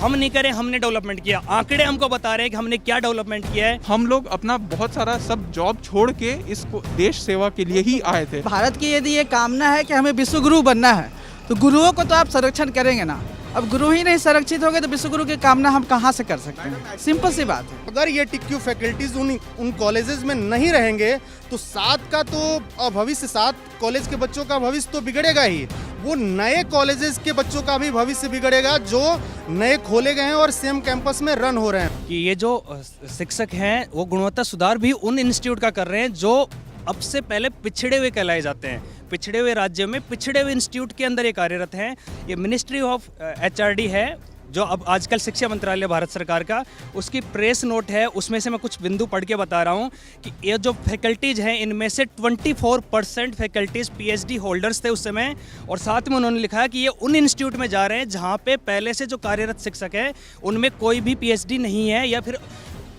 हम नहीं करें, हमने डेवलपमेंट किया। आंकड़े हमको बता रहे हैं कि हमने क्या डेवलपमेंट किया है। हम लोग अपना बहुत सारा सब जॉब छोड़ के इस देश सेवा के लिए ही आए थे। भारत की यदि ये कामना है कि हमें विश्व गुरु बनना है तो गुरुओं को तो आप संरक्षण करेंगे ना। अब गुरु ही नहीं संरक्षित होंगे तो विश्व गुरु की कामना हम कहाँ से कर सकते हैं? सिंपल सी बात है। अगर ये टिक्यू फैकल्टीज उन कॉलेजेस में नहीं रहेंगे तो सात का तो भविष्य, सात कॉलेज के बच्चों का भविष्य तो बिगड़ेगा ही। वो नए कॉलेजेस के बच्चों का भी भविष्य बिगड़ेगा जो नए खोले गए हैं और सेम कैंपस में रन हो रहे हैं। कि ये जो शिक्षक हैं वो गुणवत्ता सुधार भी उन इंस्टीट्यूट का कर रहे हैं जो अब से पहले पिछड़े हुए कहलाए जाते हैं। पिछड़े हुए राज्यों में पिछड़े हुए इंस्टीट्यूट के अंदर ये कार्यरत हैं। ये मिनिस्ट्री ऑफ HRD है जो अब आजकल शिक्षा मंत्रालय भारत सरकार का, उसकी प्रेस नोट है, उसमें से मैं कुछ बिंदु पढ़ के बता रहा हूँ कि ये जो फैकल्टीज़ हैं इनमें से 24% फैकल्टीज़ PhD होल्डर्स थे उस समय। और साथ में उन्होंने लिखा है कि ये उन इंस्टीट्यूट में जा रहे हैं जहाँ पे पहले से जो कार्यरत शिक्षक है उनमें कोई भी PhD नहीं है या फिर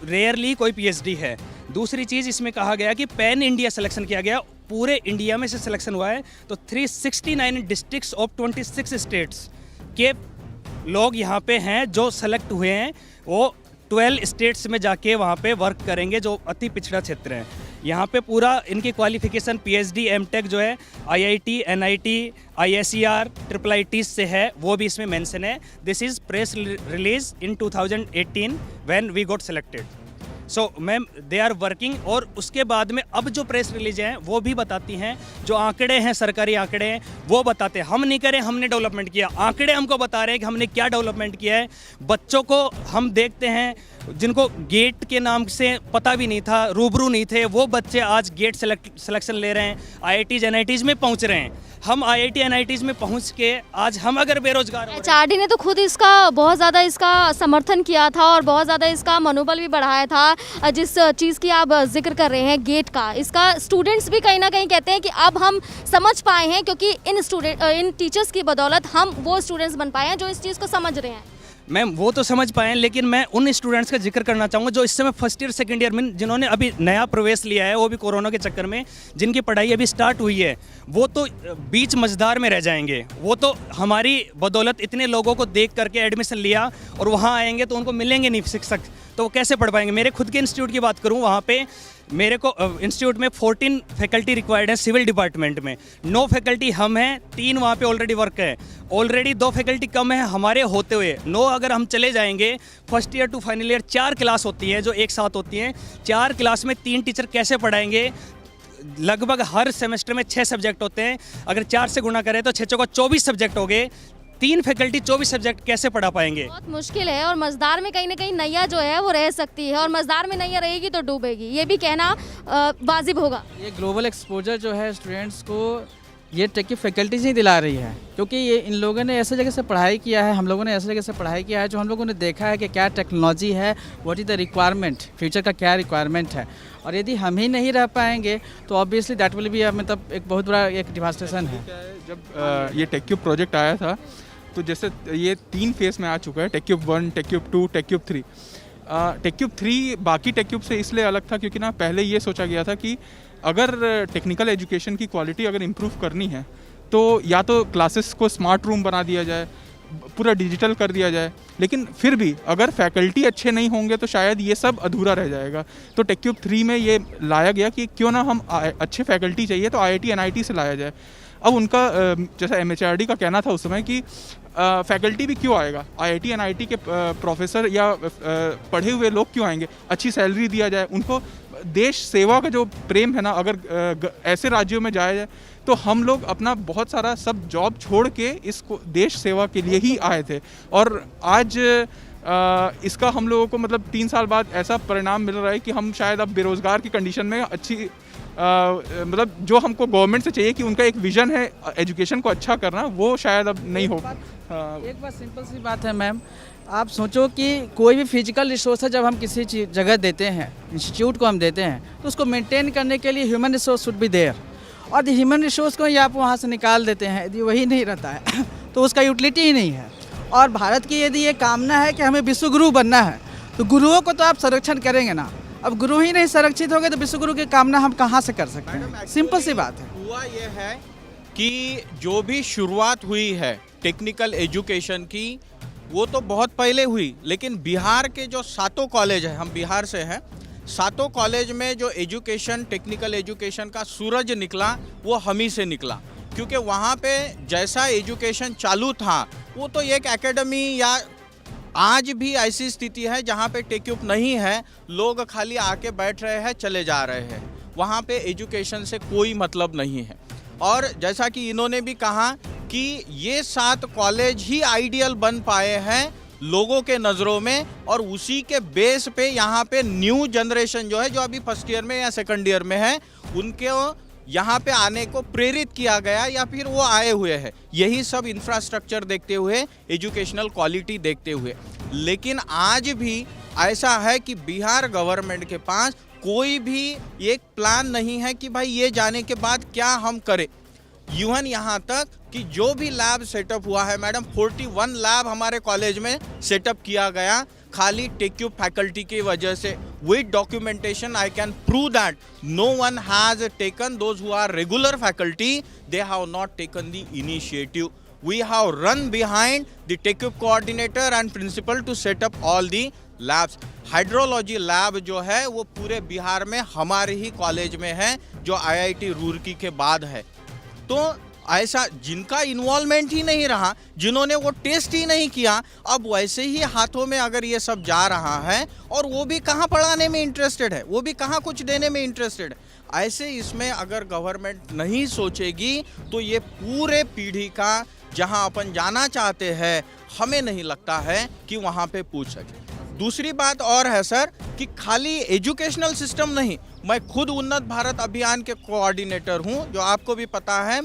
रेयरली कोई PhD है। दूसरी चीज़ इसमें कहा गया कि पैन इंडिया सिलेक्शन किया गया, पूरे इंडिया में से सिलेक्शन हुआ है। तो 369 डिस्ट्रिक्ट्स ऑफ 26 स्टेट्स के लोग यहाँ पे हैं जो सेलेक्ट हुए हैं। वो 12 स्टेट्स में जाके वहाँ पे वर्क करेंगे जो अति पिछड़ा क्षेत्र है। यहाँ पे पूरा इनकी क्वालिफिकेशन PhD M.Tech जो है IIT, NIT, ISER, IIIT से है, वो भी इसमें मेंशन है। This is press release in 2018 when we got selected. So ma'am they are working. और उसके बाद में अब जो प्रेस रिलीज हैं वो भी बताती हैं, जो आंकड़े हैं सरकारी आंकड़े हैं वो बताते हैं। हम नहीं करें, हमने डेवलपमेंट किया। आंकड़े हमको बता रहे हैं कि हमने क्या डेवलपमेंट किया है। बच्चों को हम देखते हैं जिनको गेट के नाम से पता भी नहीं था, रूबरू नहीं थे, वो बच्चे आज गेट सिलेक्शन ले रहे हैं, IITs NITs में पहुंच रहे हैं। हम IIT NITs में पहुंच के आज हम अगर बेरोजगार हो HRD ने तो खुद इसका बहुत ज़्यादा इसका समर्थन किया था और बहुत ज़्यादा इसका मनोबल भी बढ़ाया था। जिस चीज़ की आप जिक्र कर रहे हैं गेट का, इसका स्टूडेंट्स भी कहीं ना कहीं कहते हैं कि अब हम समझ पाए हैं, क्योंकि इन टीचर्स की बदौलत हम वो स्टूडेंट्स बन पाए हैं जो इस चीज़ को समझ रहे हैं। मैम वो तो समझ पाए, लेकिन मैं उन स्टूडेंट्स का जिक्र करना चाहूँगा जो इस समय फर्स्ट ईयर सेकंड ईयर में जिन्होंने अभी नया प्रवेश लिया है, वो भी कोरोना के चक्कर में, जिनकी पढ़ाई अभी स्टार्ट हुई है, वो तो बीच मझधार में रह जाएंगे। वो तो हमारी बदौलत इतने लोगों को देख करके एडमिशन लिया और वहाँ आएंगे तो उनको मिलेंगे नहीं शिक्षक, तो वो कैसे पढ़ पाएंगे। मेरे खुद के इंस्टीट्यूट की बात करूँ, वहाँ पे मेरे को इंस्टीट्यूट में 14 फैकल्टी रिक्वायर्ड है सिविल डिपार्टमेंट में। 9 फैकल्टी हम हैं, 3 वहाँ पे ऑलरेडी वर्क है। ऑलरेडी 2 फैकल्टी कम है हमारे होते हुए। 9 अगर हम चले जाएंगे, first year to final year 4 class होती हैं जो एक साथ होती हैं। 4 क्लास में 3 टीचर कैसे पढ़ाएंगे। लगभग हर सेमेस्टर में 6 सब्जेक्ट होते हैं, अगर 4 से गुणा करें तो 6 चौका 24 सब्जेक्ट हो गए। 3 फैकल्टी 24 सब्जेक्ट कैसे पढ़ा पाएंगे? बहुत मुश्किल है। और मझदार में कहीं ना कहीं नैया जो है वो रह सकती है, और मझदार में नैया रहेगी तो डूबेगी, ये भी कहना वाजिब होगा। ये ग्लोबल एक्सपोजर जो है स्टूडेंट्स को ये टेक की फैकल्टीज ही दिला रही है, क्योंकि ये इन लोगों ने ऐसे जगह से पढ़ाई किया है, हम लोगों ने ऐसे जगह से पढ़ाई किया है जो हम लोगों ने देखा है कि क्या टेक्नोलॉजी है, what is the requirement, future का क्या रिक्वायरमेंट है। और यदि हम ही नहीं रह पाएंगे तो ऑब्वियसली दैट विल बी मतलब एक बहुत बड़ा एक डिवास्टेशन है। जब ये टेक्यूब प्रोजेक्ट आया था तो जैसे ये 3 फेस में आ चुका है, टेक्यूब 1, टेक्यूब 2, टेक्यूब 3। टेक्यूब 3 बाकी टेक्यूब से इसलिए अलग था क्योंकि ना पहले ये सोचा गया था कि अगर टेक्निकल एजुकेशन की क्वालिटी अगर इम्प्रूव करनी है तो या तो क्लासेस को स्मार्ट रूम बना दिया जाए, पूरा डिजिटल कर दिया जाए, लेकिन फिर भी अगर फैकल्टी अच्छे नहीं होंगे तो शायद ये सब अधूरा रह जाएगा। तो टेक्यूब 3 में ये लाया गया कि क्यों ना हम अच्छे फैकल्टी चाहिए तो IIT NIT से लाया जाए। अब उनका जैसा MHRD का कहना था उस समय कि फैकल्टी भी क्यों आएगा, IIT NIT के प्रोफेसर या पढ़े हुए लोग क्यों आएंगे, अच्छी सैलरी दिया जाए उनको। देश सेवा का जो प्रेम है ना, अगर ऐसे राज्यों में जाया जाए तो हम लोग अपना बहुत सारा सब जॉब छोड़ के इस देश सेवा के लिए ही आए थे। और आज इसका हम लोगों को मतलब 3 साल बाद ऐसा परिणाम मिल रहा है कि हम शायद अब बेरोज़गार की कंडीशन में अच्छी मतलब जो हमको गवर्नमेंट से चाहिए कि उनका एक विज़न है एजुकेशन को अच्छा करना, वो शायद अब नहीं हो। एक बात सिंपल सी बात है मैम, आप सोचो कि कोई भी फिजिकल रिसोर्स है जब हम किसी जगह देते हैं, इंस्टीट्यूट को हम देते हैं, तो उसको मेंटेन करने के लिए human resource should be there. और ह्यूमन रिसोर्स को ही आप वहाँ से निकाल देते हैं, यदि वही नहीं रहता है तो उसका यूटिलिटी ही नहीं है। और भारत की यदि ये कामना है कि हमें विश्व गुरु बनना है तो गुरुओं को तो आप संरक्षण करेंगे ना। अब गुरु ही नहीं संरक्षित होंगे तो विश्व गुरु की कामना हम कहाँ से कर सकते हैं? सिंपल सी बात है। हुआ ये है कि जो भी शुरुआत हुई है टेक्निकल एजुकेशन की, वो तो बहुत पहले हुई, लेकिन बिहार के जो सातों कॉलेज है, हम बिहार से हैं, सातों कॉलेज में जो एजुकेशन, टेक्निकल एजुकेशन का सूरज निकला वो हम ही से निकला। क्योंकि वहाँ पे जैसा एजुकेशन चालू था वो तो एक एकेडमी, या आज भी ऐसी स्थिति है जहाँ पे टेक्यूब नहीं है, लोग खाली आके बैठ रहे हैं, चले जा रहे हैं। वहाँ पे एजुकेशन से कोई मतलब नहीं है। और जैसा कि इन्होंने भी कहा कि ये 7 कॉलेज ही आइडियल बन पाए हैं लोगों के नज़रों में, और उसी के बेस पे यहाँ पे न्यू जनरेशन जो है, जो अभी फर्स्ट ईयर में या सेकंड ईयर में है, उनके यहाँ पे आने को प्रेरित किया गया, या फिर वो आए हुए हैं। यही सब इंफ्रास्ट्रक्चर देखते हुए, एजुकेशनल क्वालिटी देखते हुए। लेकिन आज भी ऐसा है कि बिहार गवर्नमेंट के पास कोई भी एक प्लान नहीं है कि भाई ये जाने के बाद क्या हम करें। इवन यहाँ तक कि जो भी लैब सेटअप हुआ है मैडम, 41 लैब हमारे कॉलेज में सेटअप किया गया खाली टेक्यूब फैकल्टी की वजह से। With documentation I can prove that no one has taken, those who are regular faculty, they have not taken the initiative. We have run behind the TechUp coordinator and principal to set up all the labs. Hydrology lab जो है वो पूरे बिहार में हमारे ही college में है, जो IIT Roorkee के बाद है। तो ऐसा जिनका इन्वॉल्वमेंट ही नहीं रहा, जिन्होंने वो टेस्ट ही नहीं किया, अब वैसे ही हाथों में अगर ये सब जा रहा है, और वो भी कहाँ पढ़ाने में इंटरेस्टेड है, वो भी कहाँ कुछ देने में इंटरेस्टेड है। ऐसे इसमें अगर गवर्नमेंट नहीं सोचेगी तो ये पूरे पीढ़ी का जहां अपन जाना चाहते हैं, हमें नहीं लगता है कि वहां पे पूछ सके। दूसरी बात और है सर कि खाली एजुकेशनल सिस्टम नहीं, मैं खुद उन्नत भारत अभियान के कोऑर्डिनेटर हूं, जो आपको भी पता है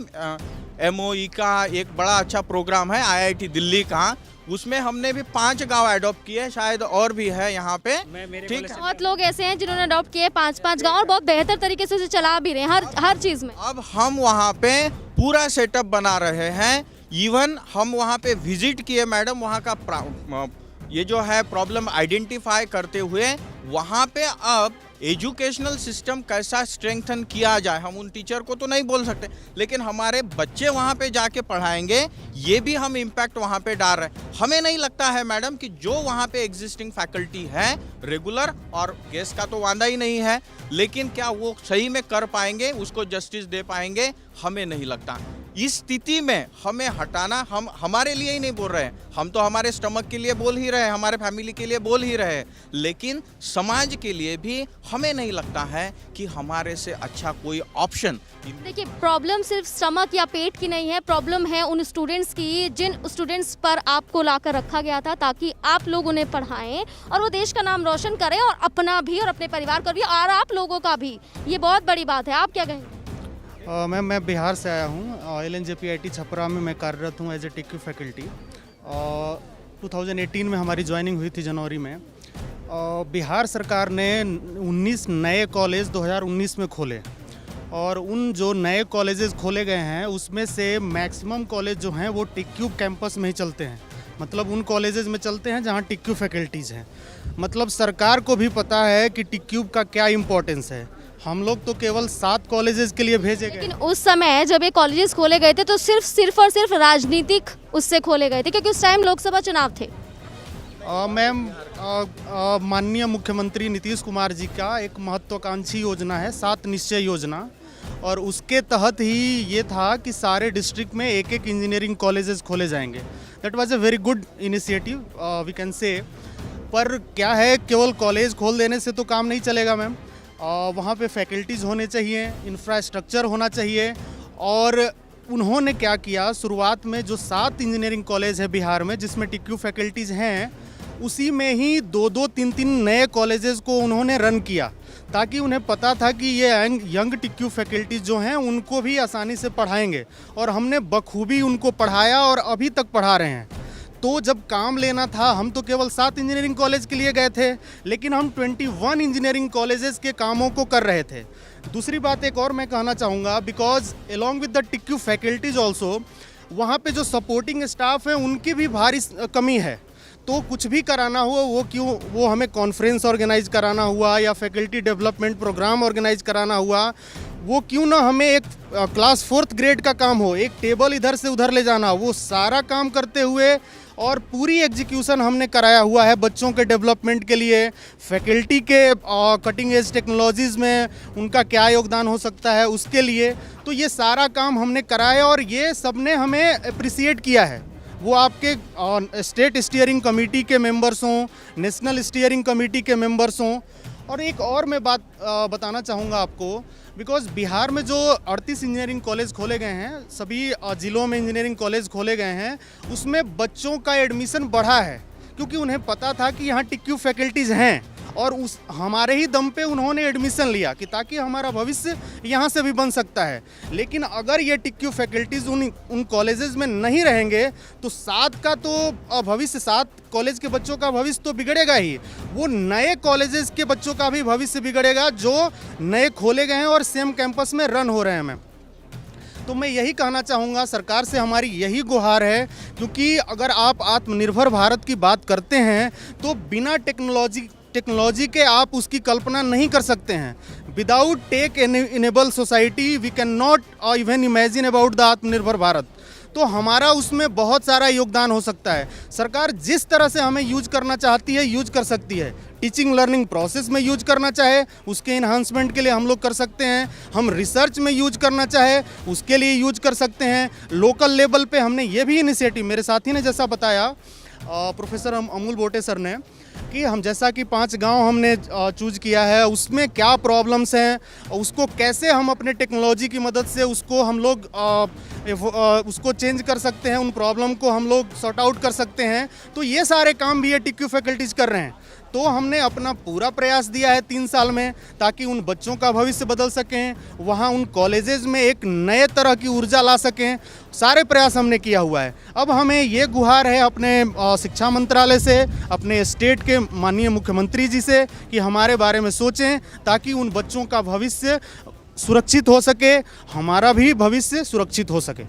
MOE का एक बड़ा अच्छा प्रोग्राम है IIT दिल्ली का, उसमें हमने भी 5 गांव अडॉप्ट किए, शायद और भी है यहाँ पे। ठीक है, बहुत लोग ऐसे हैं जिन्होंने अडॉप्ट किए 5-5 गाँव, और बहुत बेहतर तरीके से उसे चला भी रहे हैं हर चीज़ में। अब हम वहाँ पे पूरा सेटअप बना रहे हैं। इवन हम वहाँ पे विजिट किए मैडम, वहाँ का ये जो है प्रॉब्लम आइडेंटिफाई करते हुए वहाँ पे अब एजुकेशनल सिस्टम कैसा स्ट्रेंथन किया जाए, हम उन टीचर को तो नहीं बोल सकते, लेकिन हमारे बच्चे वहाँ पे जाके पढ़ाएंगे, ये भी हम इम्पैक्ट वहाँ पे डाल रहे हैं। हमें नहीं लगता है मैडम कि जो वहाँ पे एग्जिस्टिंग फैकल्टी है रेगुलर, और गेस्ट का तो वादा ही नहीं है, लेकिन क्या वो सही में कर पाएंगे, उसको जस्टिस दे पाएंगे, हमें नहीं लगता। इस स्थिति में हमें हटाना, हम हमारे लिए ही नहीं बोल रहे हैं, हम तो हमारे स्टमक के लिए बोल ही रहे हैं, हमारे फैमिली के लिए बोल ही रहे हैं, लेकिन समाज के लिए भी हमें नहीं लगता है कि हमारे से अच्छा कोई ऑप्शन। देखिए, प्रॉब्लम सिर्फ स्टमक या पेट की नहीं है, प्रॉब्लम है उन स्टूडेंट्स की जिन स्टूडेंट्स पर आपको लाकर रखा गया था ताकि आप लोग उन्हें पढ़ाएं और वो देश का नाम रोशन करें, और अपना भी और अपने परिवार का भी और आप लोगों का भी। ये बहुत बड़ी बात है। आप क्या कहेंगे? मैम, मैं बिहार से आया हूँ। LNJPIT छपरा में मैं कार्यरत हूँ एज ए टेक्यू फैकल्टी। 2018 में हमारी ज्वाइनिंग हुई थी जनवरी में। बिहार सरकार ने 19 नए कॉलेज 2019 में खोले, और उन जो नए कॉलेजेस खोले गए हैं उसमें से मैक्सिमम कॉलेज जो हैं वो टेक्यूब कैंपस में ही चलते हैं, मतलब उन कॉलेजेस में चलते हैं जहाँ टेक्यू फैकल्टीज़ हैं। मतलब सरकार को भी पता है कि टेक्यूब का क्या इम्पोर्टेंस है। हम लोग तो केवल 7 कॉलेजेस के लिए भेजे गए, लेकिन उस समय जब ये कॉलेजेस खोले गए थे तो सिर्फ और सिर्फ राजनीतिक उससे खोले गए थे, क्योंकि उस टाइम लोकसभा चुनाव थे। मैम, माननीय मुख्यमंत्री नीतीश कुमार जी का एक महत्वाकांक्षी योजना है 7 निश्चय योजना, और उसके तहत ही ये था कि सारे डिस्ट्रिक्ट में एक इंजीनियरिंग कॉलेजेस खोले जाएंगे। That was a very good initiative we can say. पर क्या है, केवल कॉलेज खोल देने से तो काम नहीं चलेगा मैम। वहाँ पे फैकल्टीज़ होने चाहिए, इंफ्रास्ट्रक्चर होना चाहिए। और उन्होंने क्या किया, शुरुआत में जो 7 इंजीनियरिंग कॉलेज है बिहार में जिसमें टेक्यू फैकल्टीज़ हैं, उसी में ही 2-2, 3-3 नए कॉलेजेस को उन्होंने रन किया, ताकि उन्हें पता था कि ये यंग टेक्यू फैकल्टीज़ जो हैं उनको भी आसानी से पढ़ाएंगे, और हमने बखूबी उनको पढ़ाया और अभी तक पढ़ा रहे हैं। तो जब काम लेना था, हम तो केवल 7 इंजीनियरिंग कॉलेज के लिए गए थे, लेकिन हम 21 इंजीनियरिंग कॉलेजेस के कामों को कर रहे थे। दूसरी बात एक और मैं कहना चाहूँगा, बिकॉज अलॉन्ग विद द टेक्यू फैकल्टीज ऑल्सो, वहाँ पे जो सपोर्टिंग स्टाफ है उनकी भी भारी कमी है। तो कुछ भी कराना हुआ, वो हमें कॉन्फ्रेंस ऑर्गेनाइज कराना हुआ या फैकल्टी डेवलपमेंट प्रोग्राम ऑर्गेनाइज कराना हुआ, वो क्यों ना हमें एक क्लास 4th ग्रेड का काम हो, एक टेबल इधर से उधर ले जाना, वो सारा काम करते हुए और पूरी एग्जीक्यूशन हमने कराया हुआ है बच्चों के डेवलपमेंट के लिए, फैकल्टी के कटिंग एज टेक्नोलॉजीज़ में उनका क्या योगदान हो सकता है उसके लिए। तो ये सारा काम हमने कराया और ये सबने हमें अप्रिसिएट किया है। वो आपके स्टेट स्टीयरिंग कमेटी के मेंबर्स हों, नेशनल स्टीयरिंग कमेटी के मेंबर्स हों। और एक और मैं बात बताना चाहूँगा आपको, बिकॉज़ बिहार में जो 38 इंजीनियरिंग कॉलेज खोले गए हैं, सभी ज़िलों में इंजीनियरिंग कॉलेज खोले गए हैं, उसमें बच्चों का एडमिशन बढ़ा है क्योंकि उन्हें पता था कि यहाँ टिक्यू फैकल्टीज़ हैं और उस हमारे ही दम पे उन्होंने एडमिशन लिया कि ताकि हमारा भविष्य यहाँ से भी बन सकता है। लेकिन अगर ये टिक्यू फैकल्टीज़ उन कॉलेजेस में नहीं रहेंगे तो सात का तो भविष्य, 7 कॉलेज के बच्चों का भविष्य तो बिगड़ेगा ही, वो नए कॉलेजेस के बच्चों का भी भविष्य बिगड़ेगा जो नए खोले गए हैं और सेम कैंपस में रन हो रहे हैं मैम। तो मैं यही कहना चाहूँगा, सरकार से हमारी यही गुहार है, क्योंकि अगर आप आत्मनिर्भर भारत की बात करते हैं तो बिना टेक्नोलॉजी के आप उसकी कल्पना नहीं कर सकते हैं। Without tech enable society we can not even imagine about the Aatmanirbhar Bharat. तो हमारा उसमें बहुत सारा योगदान हो सकता है। सरकार जिस तरह से हमें यूज करना चाहती है यूज कर सकती है। टीचिंग लर्निंग प्रोसेस में यूज करना चाहे उसके इन्हांसमेंट के लिए हम लोग कर सकते हैं। हम रिसर्च में यूज करना चाहे उसके लिए यूज कर सकते हैं। लोकल लेवल पे हमने ये भी इनिशिएटिव, मेरे साथी ने जैसा बताया प्रोफेसर अमूल बोटे सर ने, कि हम जैसा कि 5 गांव हमने चूज किया है, उसमें क्या प्रॉब्लम्स हैं, उसको कैसे हम अपने टेक्नोलॉजी की मदद से उसको हम लोग उसको चेंज कर सकते हैं, उन प्रॉब्लम को हम लोग सॉर्ट आउट कर सकते हैं। तो ये सारे काम भी ये टिक्यू फैकल्टीज कर रहे हैं। तो हमने अपना पूरा प्रयास दिया है 3 साल में, ताकि उन बच्चों का भविष्य बदल सकें, वहाँ उन कॉलेजेस में एक नए तरह की ऊर्जा ला सकें। सारे प्रयास हमने किया हुआ है। अब हमें ये गुहार है अपने शिक्षा मंत्रालय से, अपने स्टेट के माननीय मुख्यमंत्री जी से, कि हमारे बारे में सोचें ताकि उन बच्चों का भविष्य सुरक्षित हो सके, हमारा भी भविष्य सुरक्षित हो सके।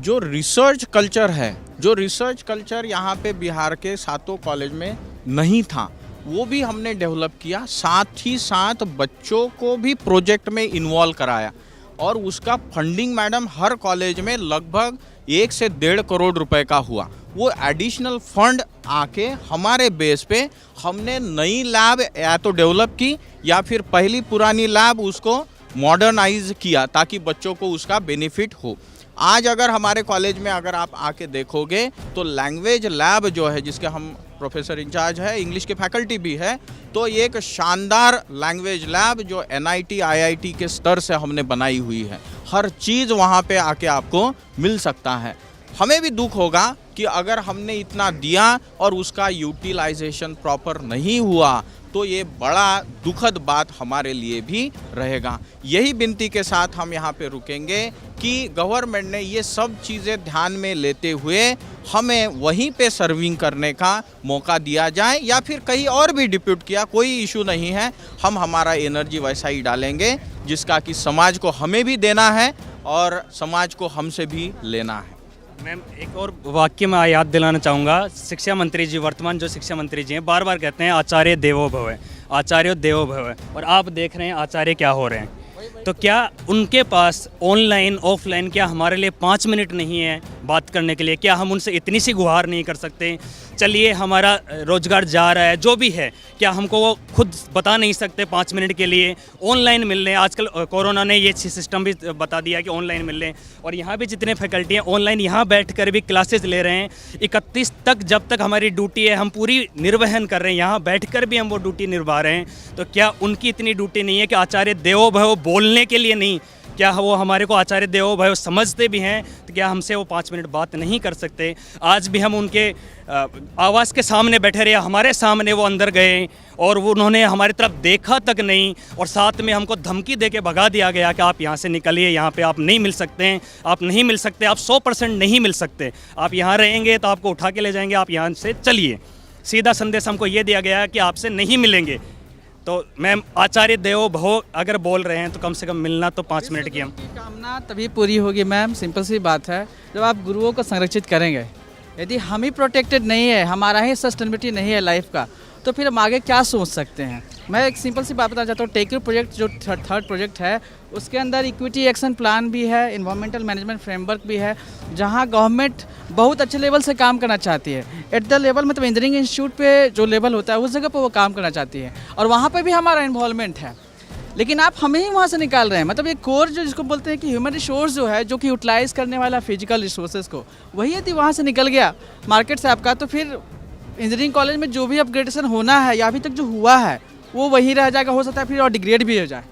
जो रिसर्च कल्चर है, जो रिसर्च कल्चर यहाँ पे बिहार के 7 कॉलेज में नहीं था, वो भी हमने डेवलप किया। साथ ही साथ बच्चों को भी प्रोजेक्ट में इन्वॉल्व कराया और उसका फंडिंग मैडम हर कॉलेज में लगभग 1 से 1.5 करोड़ रुपए का हुआ। वो एडिशनल फंड आके हमारे बेस पे हमने नई लैब या तो डेवलप की या फिर पहली पुरानी लैब उसको मॉडर्नाइज किया ताकि बच्चों को उसका बेनिफिट हो। आज अगर हमारे कॉलेज में अगर आप आके देखोगे तो लैंग्वेज लैब जो है, जिसके हम प्रोफेसर इंचार्ज है, इंग्लिश के फैकल्टी भी है, तो ये एक शानदार लैंग्वेज लैब जो NIT IIT के स्तर से हमने बनाई हुई है। हर चीज़ वहाँ पे आके आपको मिल सकता है। हमें भी दुख होगा कि अगर हमने इतना दिया और उसका यूटिलाइजेशन प्रॉपर नहीं हुआ तो ये बड़ा दुखद बात हमारे लिए भी रहेगा। यही विनती के साथ हम यहाँ पे रुकेंगे कि गवर्नमेंट ने ये सब चीज़ें ध्यान में लेते हुए हमें वहीं पे सर्विंग करने का मौका दिया जाए, या फिर कहीं और भी डिप्यूट किया, कोई इशू नहीं है। हम हमारा एनर्जी वैसा ही डालेंगे जिसका कि समाज को हमें भी देना है और समाज को हमसे भी लेना है। मैम, एक और वाक्य मैं याद दिलाना चाहूँगा। शिक्षा मंत्री जी, वर्तमान जो शिक्षा मंत्री जी हैं, बार बार कहते हैं आचार्य देवो भव, आचार्य देवो भव, और आप देख रहे हैं आचार्य क्या हो रहे हैं। तो क्या उनके पास ऑनलाइन ऑफलाइन क्या हमारे लिए 5 मिनट नहीं है बात करने के लिए? क्या हम उनसे इतनी सी गुहार नहीं कर सकते? चलिए, हमारा रोजगार जा रहा है, जो भी है, क्या हमको वो खुद बता नहीं सकते 5 मिनट के लिए ऑनलाइन मिल रहे हैं? आजकल कोरोना ने ये सिस्टम भी बता दिया कि ऑनलाइन मिल रहे हैं, और यहाँ भी जितने फैकल्टी हैं ऑनलाइन यहाँ बैठकर भी क्लासेस ले रहे हैं। 31 तक जब तक हमारी ड्यूटी है हम पूरी निर्वहन कर रहे हैं, यहाँ बैठकर भी हम वो ड्यूटी निभा रहे हैं। तो क्या उनकी इतनी ड्यूटी नहीं है कि आचार्य देवो भव बोलने के लिए नहीं? क्या वो हमारे को आचार्य देवो भव समझते भी हैं? तो क्या हमसे वो 5 मिनट बात नहीं कर सकते? आज भी हम उनके आवास के सामने बैठे रहे, हमारे सामने वो अंदर गए और वो उन्होंने हमारी तरफ देखा तक नहीं, और साथ में हमको धमकी दे के भगा दिया गया कि आप यहाँ से निकलिए, यहाँ पे आप नहीं मिल सकते हैं, आप नहीं मिल सकते, आप 100% नहीं मिल सकते, आप यहाँ रहेंगे तो आपको उठा के ले जाएंगे, आप यहाँ से चलिए। सीधा संदेश हमको ये दिया गया कि आपसे नहीं मिलेंगे। तो मैम, आचार्य देवो भव अगर बोल रहे हैं तो कम से कम मिलना तो 5 मिनट की हम कामना तभी पूरी होगी मैम। सिंपल सी बात है, जब आप गुरुओं को संरक्षित करेंगे। यदि हम ही प्रोटेक्टेड नहीं है, हमारा ही सस्टेनेबिलिटी नहीं है लाइफ का, तो फिर हम आगे क्या सोच सकते हैं। मैं एक सिंपल सी बात बताना चाहता हूँ, टेक्यू प्रोजेक्ट जो थर्ड प्रोजेक्ट है उसके अंदर इक्विटी एक्शन प्लान भी है, इन्वायरमेंटल मैनेजमेंट फ्रेमवर्क भी है, जहाँ गवर्नमेंट बहुत अच्छे लेवल से काम करना चाहती है। एट द लेवल मतलब इंजीनियरिंग इंस्टीट्यूट पे जो लेवल होता है उस जगह पर वो काम करना चाहती है और वहाँ पर भी हमारा इन्वॉल्वमेंट है, लेकिन आप हमें ही वहाँ से निकाल रहे हैं। मतलब ये कोर जो जिसको बोलते हैं कि ह्यूमन रिसोर्स जो है, जो कि यूटिलाइज़ करने वाला फिजिकल रिसोर्सेज को, वही यदि वहाँ से निकल गया मार्केट से आपका, तो फिर इंजीनियरिंग कॉलेज में जो भी अपग्रेडेशन होना है या अभी तक जो हुआ है वो वहीं रह जाएगा, हो सकता है फिर और डिग्रेड भी हो जाए।